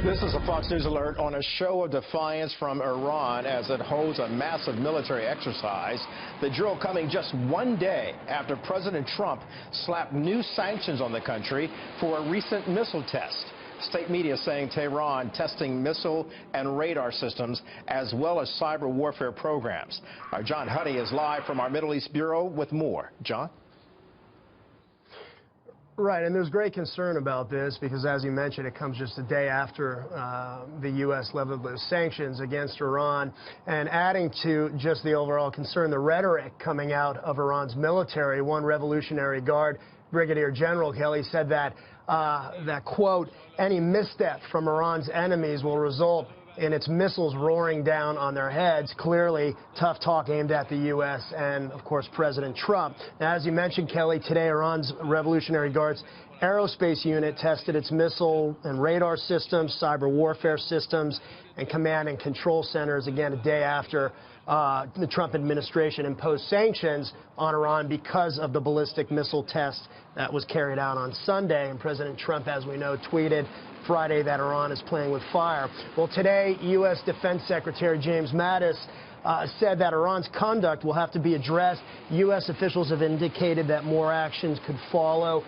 This is a Fox News alert on a show of defiance from Iran as it holds a massive military exercise. The drill coming just one day after President Trump slapped new sanctions on the country for a recent missile test. State media saying Tehran testing missile and radar systems as well as cyber warfare programs. Our John Huddy is live from our Middle East Bureau with more. John? Right, and there's great concern about this because, as you mentioned, it comes just a day after the U.S. leveled those sanctions against Iran. And adding to just the overall concern, the rhetoric coming out of Iran's military, one Revolutionary Guard Brigadier General Kelly said that, quote, any misstep from Iran's enemies will result in its missiles roaring down on their heads. Clearly, tough talk aimed at the U.S. and, of course, President Trump. Now, as you mentioned, Kelly, today Iran's Revolutionary Guard's aerospace unit tested its missile and radar systems, cyber warfare systems, and command and control centers, again, a day after the Trump administration imposed sanctions on Iran because of the ballistic missile test that was carried out on Sunday. And President Trump, as we know, tweeted Friday that Iran is playing with fire. Well, today, U.S. Defense Secretary James Mattis said that Iran's conduct will have to be addressed. U.S. officials have indicated that more actions could follow.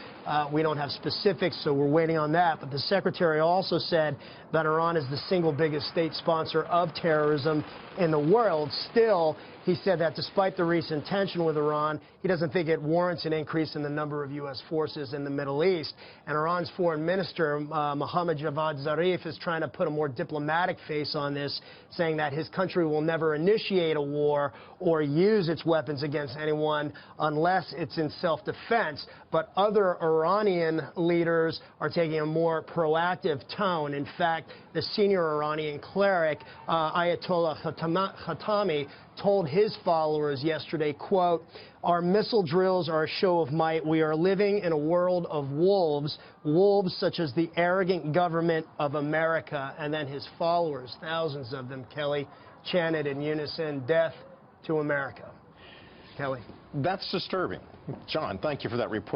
We don't have specifics, so we're waiting on that. But the Secretary also said that Iran is the single biggest state sponsor of terrorism in the world. Still, he said that despite the recent tension with Iran, he doesn't think it warrants an increase in the number of U.S. forces in the Middle East. And Iran's foreign minister, Mohammad Javad Zarif, is trying to put a more diplomatic face on this, saying that his country will never initiate a war or use its weapons against anyone unless it's in self-defense. But other Iranian leaders are taking a more proactive tone. In fact, the senior Iranian cleric, Ayatollah Khatami, told his followers yesterday, quote, our missile drills are a show of might. We are living in a world of wolves, wolves such as the arrogant government of America. And then his followers, thousands of them, Kelly, chanted in unison, death to America. Kelly. That's disturbing. John, thank you for that report.